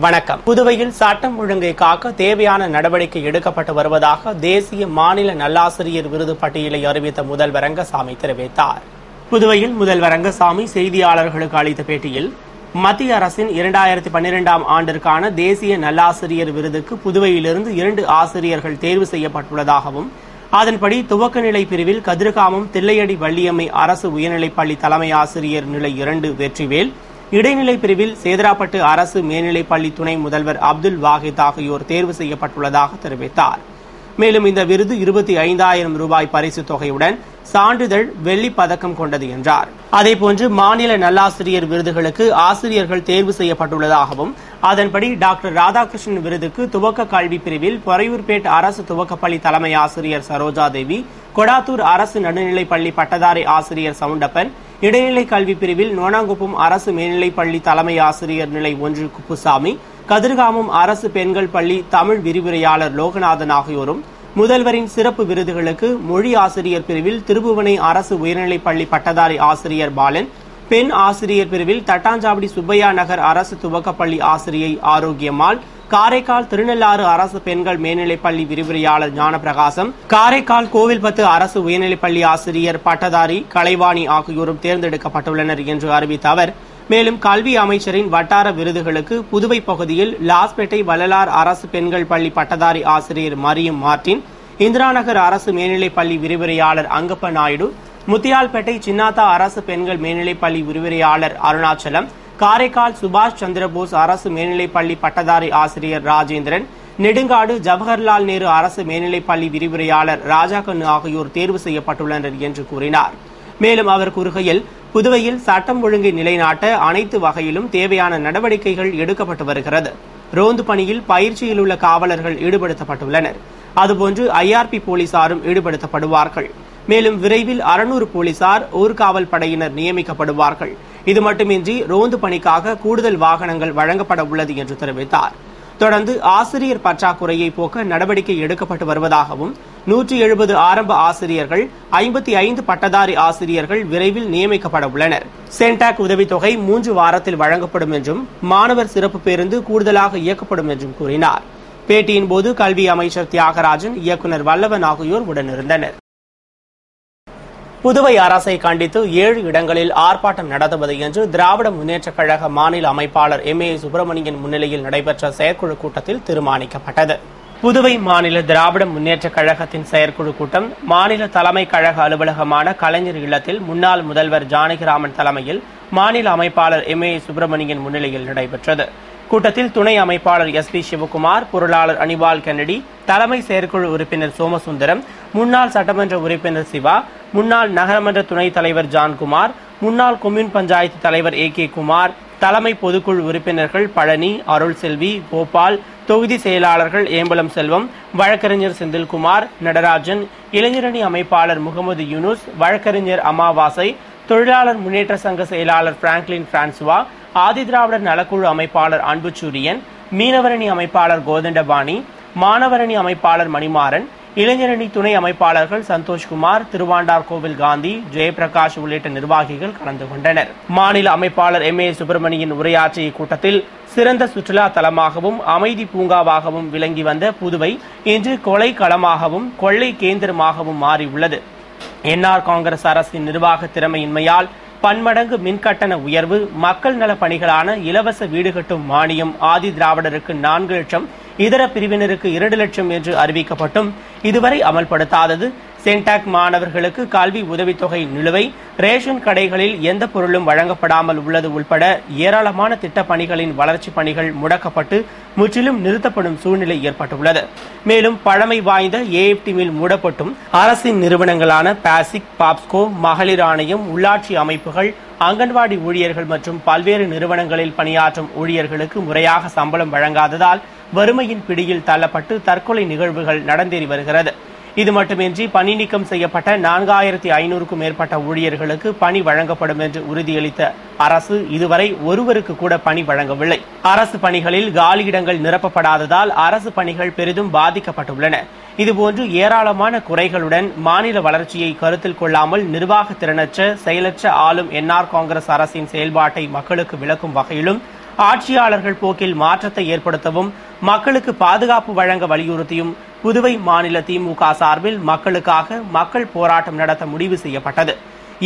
வணக்கம். புதுவையில் சட்டம் ஒழுங்கை காக்க தேவையான நடவடிக்கை எடுக்கப்பட்டு வருவதாக தேசிய மாநில நல்லாசிரியர் விருது பட்டியலை அறிவித்த முதல்வர் ரங்கசாமி தெரிவித்தார். புதுவையில் முதல்வர் ரங்கசாமி செய்தியாளர்களுக்கு அளித்த பேட்டியில், மத்திய அரசின் 2012ஆம் ஆண்டிற்கான தேசிய நல்லாசிரியர் விருதுக்கு புதுவையிலிருந்து 2 ஆசிரியர்கள் தேர்வு செய்யப்பட்டுள்ளதாகவும், அதன்படி துவக்கநிலை பிரிவில் கதிர்காமம் தில்லையடி வள்ளியம்மை அரசு உயர்நிலைப்பள்ளி தலைமை ஆசிரியர் நிலை 2 வெற்றிவேல், இடைநிலை பிரிவில் சேதராப்பட்டு அரசு மேல்நிலைப்பள்ளி துணை முதல்வர் அப்துல் வாஹித் ஆகியோர் தேர்வு செய்யப்பட்டுள்ளதாக தெரிவித்தார். மேலும் இந்த விருது 25,000 ரூபாய் பரிசு தொகையுடன் சான்றிதழ், வெள்ளி பதக்கம் கொண்டது என்றார். அதேபோன்று மாநில நல்லாசிரியர் விருதுகளுக்கு ஆசிரியர்கள் தேர்வு செய்யப்பட்டுள்ளதாகவும், அதன்படி டாக்டர் ராதாகிருஷ்ணன் விருதுக்கு துவக்க கல்வி பிரிவில் பொறையூர்பேட் அரசு துவக்கப்பள்ளி தலைமை ஆசிரியர் சரோஜா தேவி, கொடாத்தூர் அரசு நடுநிலைப்பள்ளி பட்டதாரி ஆசிரியர் சவுண்டப்பன், இடைநிலை கல்வி பிரிவில் நோனாங்குப்பம் அரசு மேல்நிலைப்பள்ளி தலைமை ஆசிரியர் நிலை 1 குப்புசாமி, கதிர்காமம் அரசு பெண்கள் பள்ளி தமிழ் விரிவுரையாளர் லோகநாதன் ஆகியோரும், முதல்வரின் சிறப்பு விருதுகளுக்கு மொழி ஆசிரியர் பிரிவில் திருபுவனை அரசு உயர்நிலைப்பள்ளி பட்டதாரி ஆசிரியர் பாலன், பெண் ஆசிரியர் பிரிவில் தட்டாஞ்சாவடி சுப்பையா நகர் அரசு துவக்கப்பள்ளி ஆசிரியை ஆரோக்கியம்மாள், காரைக்கால் திருநள்ளாறு அரசு பெண்கள் மேல்நிலைப்பள்ளி விரிவுரையாளர் ஞானப்பிரகாசம், காரைக்கால் கோவில்பத்து அரசு உயர்நிலைப்பள்ளி ஆசிரியர் பட்டதாரி கலைவாணி ஆகியோரும் தேர்ந்தெடுக்கப்பட்டுள்ளனர் என்று அறிவித்த அவர், மேலும் கல்வி அமைச்சரின் வட்டார விருதுகளுக்கு புதுவை பகுதியில் லாஸ்பேட்டை வள்ளலார் அரசு பெண்கள் பள்ளி பட்டதாரி ஆசிரியர் மரியம் மார்டின், இந்திராநகர் அரசு மேல்நிலைப்பள்ளி விரிவுரையாளர் அங்கப்ப நாயுடு, முத்தியால்பேட்டை சின்னாத்தா அரசு பெண்கள் மேல்நிலைப்பள்ளி விரிவுரையாளர் அருணாச்சலம், காரைக்கால் சுபாஷ் சந்திரபோஸ் அரசு மேல்நிலைப்பள்ளி பட்டதாரி ஆசிரியர் ராஜேந்திரன், நெடுங்காடு ஜவஹர்லால் நேரு அரசு மேல்நிலைப்பள்ளி விரிவுரையாளர் ராஜாகண்ணு ஆகியோர் தேர்வு செய்யப்பட்டுள்ளனர் என்று கூறினார். மேலும் அவர் கூறுகையில், புதுவையில் சட்டம் ஒழுங்கை நிலைநாட்ட அனைத்து வகையிலும் தேவையான நடவடிக்கைகள் எடுக்கப்பட்டு வருகிறது. ரோந்து பணியில் பயிற்சியில் உள்ள காவலர்கள் ஈடுபடுத்தப்பட்டுள்ளனர். அதுபோன்று ஐஆர்பி போலீசாரும் ஈடுபடுத்தப்படுவார்கள். மேலும் விரைவில் 600 போலீசார் ஊர்காவல் படையினர் நியமிக்கப்படுவார்கள். இது மட்டுமின்றி ரோந்து பணிக்காக கூடுதல் வாகனங்கள் வழங்கப்பட உள்ளது என்று தெரிவித்தார். தொடர்ந்து ஆசிரியர் பற்றாக்குறையை போக்க நடவடிக்கை எடுக்கப்பட்டு வருவதாகவும், 170 ஆரம்ப ஆசிரியர்கள், 55 பட்டதாரி ஆசிரியர்கள் விரைவில் நியமிக்கப்பட உள்ளனர். சென்டாக் உதவித்தொகை 3 வாரத்தில் வழங்கப்படும் என்றும், மாணவர் சிறப்பு பேருந்து கூடுதலாக இயக்கப்படும் என்றும் கூறினார். பேட்டியின் போது கல்வி அமைச்சர் தியாகராஜன், இயக்குநர் வல்லவன் ஆகியோர் உடனிருந்தனர். புதுவை அரசை கண்டித்து 7 இடங்களில் ஆர்ப்பாட்டம் நடத்துவது என்று திராவிட முன்னேற்றக் கழக மாநில அமைப்பாளர் MA சுப்பிரமணியன் முன்னிலையில் நடைபெற்ற செயற்குழு கூட்டத்தில் தீர்மானிக்கப்பட்டது. புதுவை மாநில திராவிட முன்னேற்றக் கழகத்தின் செயற்குழு கூட்டம் மாநில தலைமை கழக அலுவலகமான கலைஞர் இல்லத்தில் முன்னாள் முதல்வர் ஜானகிராமன் தலைமையில் மாநில அமைப்பாளர் MA சுப்பிரமணியன் முன்னிலையில் நடைபெற்றது. கூட்டத்தில் துணை அமைப்பாளர் SP சிவகுமார், பொருளாளர் அனிபால் கென்னடி, தலைமை செயற்குழு உறுப்பினர் சோமசுந்தரம், முன்னாள் சட்டமன்ற உறுப்பினர் சிவா, முன்னாள் நகரமன்ற துணைத் தலைவர் ஜான்குமார், முன்னாள் கொம்யூன் பஞ்சாயத்து தலைவர் AK குமார், தலைமை பொதுக்குழு உறுப்பினர்கள் பழனி, அருள் செல்வி, கோபால், தொகுதி செயலாளர்கள் ஏம்பலம் செல்வம், வழக்கறிஞர் செந்தில்குமார், நடராஜன், இளைஞரணி அமைப்பாளர் முகமது யூனுஸ், வழக்கறிஞர் அமாவாசை, தொழிலாளர் முன்னேற்ற சங்க செயலாளர் பிராங்க்லின் பிரான்சுவா, ஆதிதிராவிடர் நலக்குழு அமைப்பாளர் அன்புச்சூரியன், மீனவரணி அமைப்பாளர் கோதண்டபாணி, மாணவரணி அமைப்பாளர் மணிமாறன், இளைஞரணி துணை அமைப்பாளர்கள் சந்தோஷ்குமார், திருவாண்டார் கோவில் காந்தி, ஜெயபிரகாஷ் உள்ளிட்ட நிர்வாகிகள் கலந்து கொண்டனர். மாநில அமைப்பாளர் MA சுப்பிரமணியன் உரையாற்றிய கூட்டத்தில், சிறந்த சுற்றுலா தலமாகவும் அமைதி பூங்காவாகவும் விளங்கி வந்த புதுவை இன்று கொலை களமாகவும் கொள்ளை கேந்திரமாகவும் மாறியுள்ளது. என்ஆர் காங்கிரஸ் அரசின் நிர்வாக திறமையின்மையால் பன்மடங்கு மின்கட்டண உயர்வு, மக்கள் நல பணிகளான இலவச வீடு கட்டும் மானியம் ஆதி திராவிடருக்கு 4 லட்சம், இதர பிரிவினருக்கு 2 லட்சம் என்று அறிவிக்கப்பட்டும் இதுவரை அமல்படுத்தாதது, சென்டாக் மாணவர்களுக்கு கல்வி உதவித்தொகை நிலுவை, ரேஷன் கடைகளில் எந்த பொருளும் வழங்கப்படாமல் உள்ளது உள்பட ஏராளமான திட்டப் பணிகளின் வளர்ச்சிப் பணிகள் முடக்கப்பட்டு முற்றிலும் நிறுத்தப்படும் சூழ்நிலை ஏற்பட்டுள்ளது. மேலும் பழமை வாய்ந்த AFT மில் மூடப்பட்டும் அரசின் நிறுவனங்களான பாசிக், பாப்ஸ்கோ, மகளிர் ஆணையம், உள்ளாட்சி அமைப்புகள், அங்கன்வாடி ஊழியர்கள் மற்றும் பல்வேறு நிறுவனங்களில் பணியாற்றும் ஊழியர்களுக்கு முறையாக சம்பளம் வழங்காததால் வறுமையின் பிடியில் தள்ளப்பட்டு தற்கொலை நிகழ்வுகள் நடந்தேறி வருகிறது. இது மட்டுமின்றி பணி நீக்கம் செய்யப்பட்ட 4500க்கும் மேற்பட்ட ஊழியர்களுக்கு பணி வழங்கப்படும் என்று உறுதியளித்த அரசு இதுவரை ஒருவருக்கு கூட பணி வழங்கவில்லை. அரசு பணிகளில் காலியிடங்கள் நிரப்பப்படாததால் அரசு பணிகள் பெரிதும் பாதிக்கப்பட்டுள்ளன. இதுபோன்று ஏராளமான குறைகளுடன் மாநில வளர்ச்சியை கருத்தில் கொள்ளாமல் நிர்வாக திறனற்ற செயலற்ற ஆளும் என்ஆர் காங்கிரஸ் அரசின் செயல்பாட்டை மக்களுக்கு விளக்கும் வகையிலும் ஆட்சியாளர்கள் போக்கில் மாற்றத்தை ஏற்படுத்தவும் மக்களுக்கு பாதுகாப்பு வழங்க வலியுறுத்தியும் புதுவை மாநில திமுக சார்பில் மக்களுக்காக மக்கள் போராட்டம் நடத்த முடிவு செய்யப்பட்டது.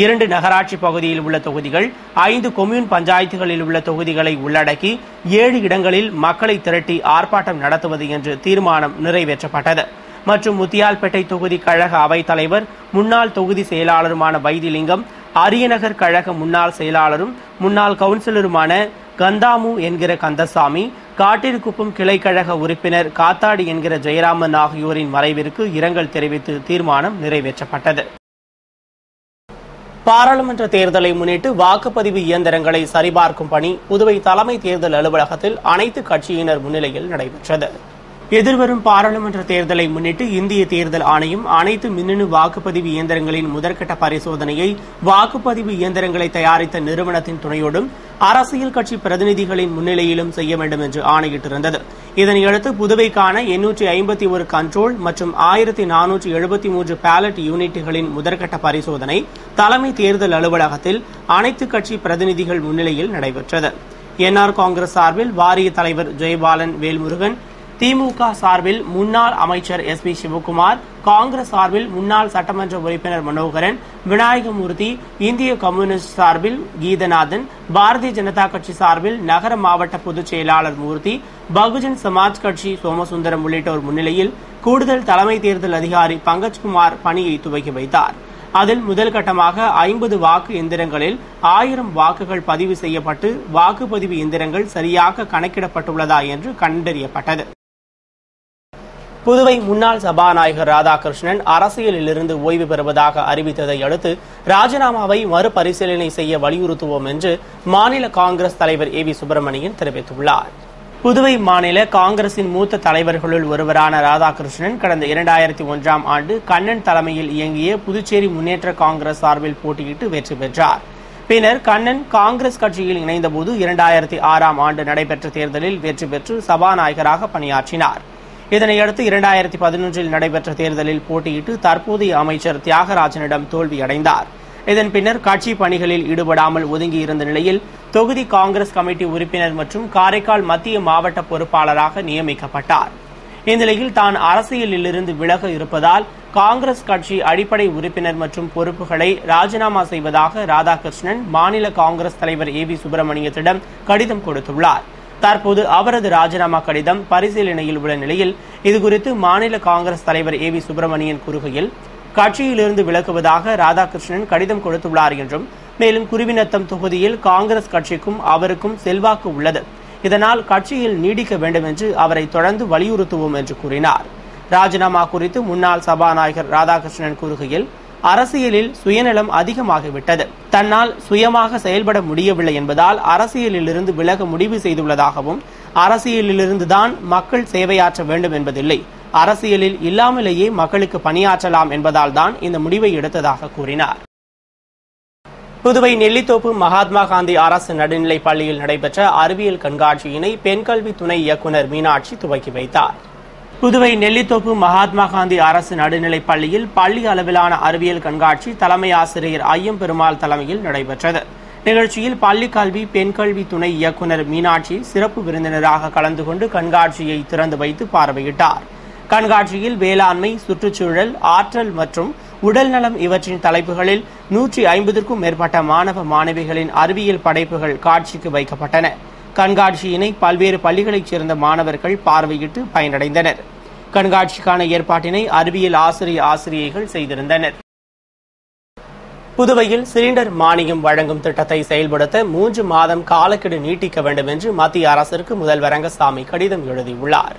2 நகராட்சி பகுதியில் உள்ள தொகுதிகள், 5 கொம்யூன் பஞ்சாயத்துகளில் உள்ள தொகுதிகளை உள்ளடக்கி 7 இடங்களில் மக்களை திரட்டி ஆர்ப்பாட்டம் நடத்துவது என்று தீர்மானம் நிறைவேற்றப்பட்டது. மற்றும் முத்தியால்பேட்டை தொகுதி கழக அவைத் தலைவர், முன்னாள் தொகுதி செயலாளருமான வைத்திலிங்கம், அரியநகர் கழக முன்னாள் செயலாளரும் முன்னாள் கவுன்சிலருமான கந்தாமு என்கிற கந்தசாமி, காட்டிற்குப்பம் கிளைக்கழக உறுப்பினர் காத்தாடி என்கிற ஜெயராமன் ஆகியோரின் மறைவிற்கு இரங்கல் தெரிவித்து தீர்மானம் நிறைவேற்றப்பட்டது. பாராளுமன்ற தேர்தலை முன்னிட்டு வாக்குப்பதிவு இயந்திரங்களை சரிபார்க்கும் பணி புதுவை தலைமை தேர்தல் அலுவலகத்தில் அனைத்து கட்சியினர் முன்னிலையில் நடைபெற்றது. எதிர்வரும் பாராளுமன்ற தேர்தலை முன்னிட்டு இந்திய தேர்தல் ஆணையம் அனைத்து மின்னணு வாக்குப்பதிவு இயந்திரங்களின் முதற்கட்ட பரிசோதனையை வாக்குப்பதிவு இயந்திரங்களை தயாரித்த நிறுவனத்தின் துணையோடும் அரசியல் கட்சி பிரதிநிதிகளின் முன்னிலையிலும் செய்ய வேண்டும் என்று ஆணையிட்டிருந்தது. இதனையடுத்து புதுவைக்கான 851 கண்ட்ரோல் மற்றும் 1473 பேலட் யூனிட்டுகளின் முதற்கட்ட பரிசோதனை தலைமை தேர்தல் அலுவலகத்தில் அனைத்து கட்சி பிரதிநிதிகள் முன்னிலையில் நடைபெற்றது. என்ஆர் காங்கிரஸ் சார்பில் வாரிய தலைவர் ஜெயபாலன் வேல்முருகன், திமுக சார்பில் முன்னாள் அமைச்சர் SP சிவகுமார், காங்கிரஸ் சார்பில் முன்னாள் சட்டமன்ற உறுப்பினர் மனோகரன், விநாயகமூர்த்தி, இந்திய கம்யூனிஸ்ட் சார்பில் கீதநாதன், பாரதிய ஜனதா கட்சி சார்பில் நகர மாவட்ட பொதுச் செயலாளர் மூர்த்தி, பகுஜன் சமாஜ் கட்சி சோமசுந்தரம் உள்ளிட்டோர் முன்னிலையில் கூடுதல் தலைமை தேர்தல் அதிகாரி பங்கஜ்குமார் பணியை துவக்கி வைத்தார். அதில் முதல் கட்டமாக 50 வாக்கு எந்திரங்களில் 1000 வாக்குகள் பதிவு செய்யப்பட்டு வாக்குப்பதிவு எந்திரங்கள் சரியாக கணக்கிடப்பட்டுள்ளதா என்று கண்டறியப்பட்டது. புதுவை முன்னாள் சபாநாயகர் ராதாகிருஷ்ணன் அரசியலிலிருந்து ஓய்வு பெறுவதாக அறிவித்ததை அடுத்து ராஜினாமாவை மறுபரிசீலனை செய்ய வலியுறுத்துவோம் என்று மாநில காங்கிரஸ் தலைவர் AV சுப்பிரமணியன் தெரிவித்துள்ளார். புதுவை மாநில காங்கிரசின் மூத்த தலைவர்களுள் ஒருவரான ராதாகிருஷ்ணன் கடந்த 2001ஆம் ஆண்டு கண்ணன் தலைமையில் இயங்கிய புதுச்சேரி முன்னேற்ற காங்கிரஸ் சார்பில் போட்டியிட்டு வெற்றி பெற்றார். பின்னர் கண்ணன் காங்கிரஸ் கட்சியில் இணைந்தபோது 2006ஆம் ஆண்டு நடைபெற்ற தேர்தலில் வெற்றி பெற்று சபாநாயகராக பணியாற்றினார். இதனையடுத்து 2011இல் நடைபெற்ற தேர்தலில் போட்டியிட்டு தற்போதைய அமைச்சர் தியாகராஜனிடம் தோல்வியடைந்தார். இதன் பின்னர் கட்சி பணிகளில் ஈடுபடாமல் ஒதுங்கியிருந்த நிலையில் தொகுதி காங்கிரஸ் கமிட்டி உறுப்பினர் மற்றும் காரைக்கால் மத்திய மாவட்ட பொறுப்பாளராக நியமிக்கப்பட்டார். இந்நிலையில் தான் அரசியலிலிருந்து விலக இருப்பதால் காங்கிரஸ் கட்சி அடிப்படை உறுப்பினர் மற்றும் பொறுப்புகளை ராஜினாமா செய்வதாக ராதாகிருஷ்ணன் மாநில காங்கிரஸ் தலைவர் AV சுப்பிரமணியத்திடம் கடிதம் கொடுத்துள்ளார். தற்போது அவரது ராஜினாமா கடிதம் பரிசீலனையில் உள்ள நிலையில் இதுகுறித்து மாநில காங்கிரஸ் தலைவர் AV சுப்பிரமணியன் கூறுகையில், கட்சியிலிருந்து விலகுவதாக ராதாகிருஷ்ணன் கடிதம் கொடுத்துள்ளார் என்றும், மேலும் குருவிநத்தம் தொகுதியில் காங்கிரஸ் கட்சிக்கும் அவருக்கும் செல்வாக்கு உள்ளது, இதனால் கட்சியில் நீடிக்க வேண்டும் என்று அவரை தொடர்ந்து வலியுறுத்துவோம் என்று கூறினார். ராஜினாமா குறித்து முன்னாள் சபாநாயகர் ராதாகிருஷ்ணன் கூறுகையில், அரசியலில் சுயநலம் அதிகமாகிவிட்டது, தன்னால் சுயமாக செயல்பட முடியவில்லை என்பதால் அரசியலிலிருந்து விலக முடிவு செய்துள்ளதாகவும், அரசியலிலிருந்துதான் மக்கள் சேவையாற்ற வேண்டும் என்பதில்லை, அரசியலில் இல்லாமலேயே மக்களுக்கு பணியாற்றலாம் என்பதால் தான் இந்த முடிவை எடுத்ததாக கூறினார். புதுவை நெல்லித்தோப்பு மகாத்மா காந்தி அரசு நடுநிலைப் பள்ளியில் நடைபெற்ற அறிவியல் கண்காட்சியினை பெண்கல்வி துணை இயக்குநர் மீனாட்சி துவக்கி வைத்தார். புதுவை நெல்லித்தோப்பு மகாத்மா காந்தி அரசு நடுநிலைப் பள்ளியில் பள்ளி அளவிலான அறிவியல் கண்காட்சி தலைமை ஆசிரியர் ஐயம்பெருமாள் தலைமையில் நடைபெற்றது. நிகழ்ச்சியில் பள்ளிக் கல்வி பெண்கல்வி துணை இயக்குநர் மீனாட்சி சிறப்பு விருந்தினராக கலந்து கொண்டு கண்காட்சியை திறந்து வைத்து பார்வையிட்டார். கண்காட்சியில் வேளாண்மை, சுற்றுச்சூழல், ஆற்றல் மற்றும் உடல்நலம் இவற்றின் தலைப்புகளில் 150க்கும் மேற்பட்ட மாணவ மாணவிகளின் அறிவியல் படைப்புகள் காட்சிக்கு வைக்கப்பட்டன. கண்காட்சியினை பல்வேறு பள்ளிகளைச் சேர்ந்த மாணவர்கள் பார்வையிட்டு பயனடைந்தனர். கண்காட்சிக்கான ஏற்பாட்டினை அறிவியல் ஆசிரியைகள் செய்திருந்தனர். புதுவையில் சிலிண்டர் மானியம் வழங்கும் திட்டத்தை செயல்படுத்த 3 மாதம் காலக்கெடு நீட்டிக்க வேண்டும் என்று மத்திய அரசிற்கு முதல்வர் ரங்கசாமி கடிதம் எழுதியுள்ளார்.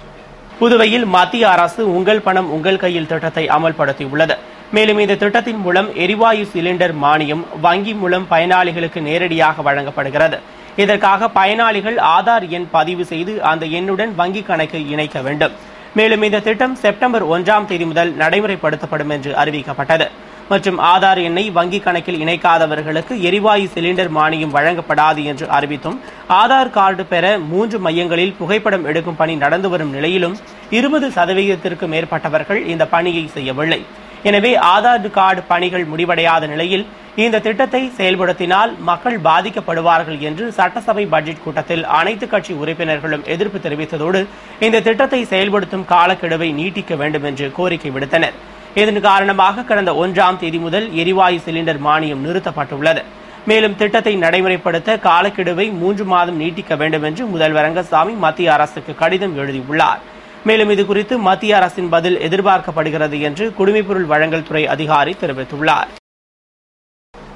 புதுவையில் மத்திய அரசு உங்கள் பணம் உங்கள் கையில் திட்டத்தை அமல்படுத்தியுள்ளது. மேலும் இந்த திட்டத்தின் மூலம் எரிவாயு சிலிண்டர் மானியம் வங்கி மூலம் பயனாளிகளுக்கு நேரடியாக வழங்கப்படுகிறது. இதற்காக பயனாளிகள் ஆதார் எண் பதிவு செய்து அந்த எண்ணுடன் வங்கி கணக்கு இணைக்க வேண்டும். மேலும் இந்த திட்டம் செப்டம்பர் 1ஆம் தேதி முதல் நடைமுறைப்படுத்தப்படும் என்று அறிவிக்கப்பட்டது. மற்றும் ஆதார் எண்ணை வங்கி கணக்கில் இணைக்காதவர்களுக்கு எரிவாயு சிலிண்டர் மானியம் வழங்கப்படாது என்று அறிவித்தும், ஆதார் கார்டு பெற 3 மையங்களில் புகைப்படம் எடுக்கும் பணி நடந்து வரும் நிலையிலும் 20% மேற்பட்டவர்கள் இந்த பணியை செய்யவில்லை. எனவே ஆதார் கார்டு பணிகள் முடிவடையாத நிலையில் இந்த திட்டத்தை செயல்படுத்தினால் மக்கள் பாதிக்கப்படுவார்கள் என்று சட்டசபை பட்ஜெட் கூட்டத்தில் அனைத்து கட்சி உறுப்பினர்களும் எதிர்ப்பு தெரிவித்ததோடு இந்த திட்டத்தை செயல்படுத்தும் காலக்கெடுவை நீட்டிக்க வேண்டும் என்று கோரிக்கை விடுத்தனர். இதன் காரணமாக கடந்த 1ஆம் தேதி முதல் எரிவாயு சிலிண்டர் மானியம் நிறுத்தப்பட்டுள்ளது. மேலும் திட்டத்தை நடைமுறைப்படுத்த காலக்கெடுவை 3 மாதம் நீட்டிக்க வேண்டும் என்று முதல்வர் ரங்கசாமி மத்திய அரசுக்கு கடிதம் எழுதியுள்ளார். மேலும் இதுகுறித்து மத்திய அரசின் பதில் எதிர்பார்க்கப்படுகிறது என்று குடிமைப்பொருள் வழங்கல் துறை அதிகாரி தெரிவித்துள்ளார்.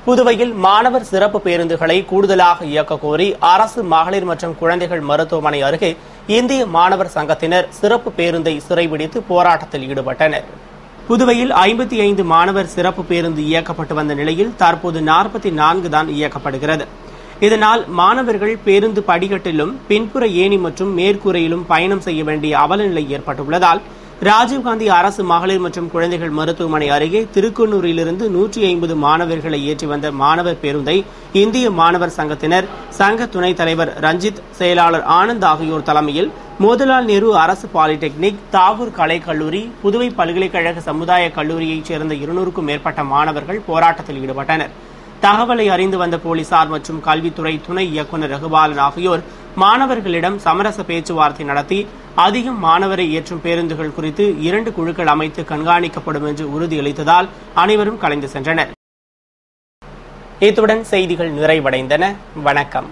புதுவையில் மாணவர் சிறப்பு பேருந்துகளை கூடுதலாக இயக்க கோரி அரசு மகளிர் மற்றும் குழந்தைகள் மருத்துவமனை அருகே இந்திய மாணவர் சங்கத்தினர் சிறப்பு பேருந்தை சிறைபிடித்து போராட்டத்தில் ஈடுபட்டனர். புதுவையில் 55 மாணவர் சிறப்பு பேருந்து இயக்கப்பட்டு வந்த நிலையில் தற்போது 44 தான் இயக்கப்படுகிறது. இதனால் மாணவர்கள் பேருந்து படிக்கட்டிலும் பின்புற ஏணி மற்றும் மேற்கூரையிலும் பயணம் செய்ய வேண்டிய அவலநிலை ஏற்பட்டுள்ளதால் ராஜீவ்காந்தி அரசு மகளிர் மற்றும் குழந்தைகள் மருத்துவமனை அருகே திருக்குன்னூரிலிருந்து 150 மாணவர்களை ஏற்றி வந்த மாணவர் பேருந்தை இந்திய மாணவர் சங்கத்தினர் சங்க துணைத் தலைவர் ரஞ்சித், செயலாளர் ஆனந்த் ஆகியோர் தலைமையில் மோதிலால் நேரு அரசு பாலிடெக்னிக், தாகூர் கலைக்கல்லூரி, புதுவை பல்கலைக்கழக சமுதாய கல்லூரியைச் சேர்ந்த 200க்கும் மேற்பட்ட மாணவர்கள் போராட்டத்தில் ஈடுபட்டனர். தகவலை அறிந்து வந்த போலீசார் மற்றும் கல்வித்துறை துணை இயக்குநர் ரகுபாலன் ஆகியோர் மாணவர்களிடம் சமரச பேச்சுவார்த்தை நடத்தி அதிகம் மாணவரை ஏற்றும் பேருந்துகள் குறித்து 2 குழுக்கள் அமைத்து கண்காணிக்கப்படும் என்று உறுதியளித்ததால் அனைவரும் கலைந்து சென்றனர். இத்துடன் செய்திகள் நிறைவடைந்தன. வணக்கம்.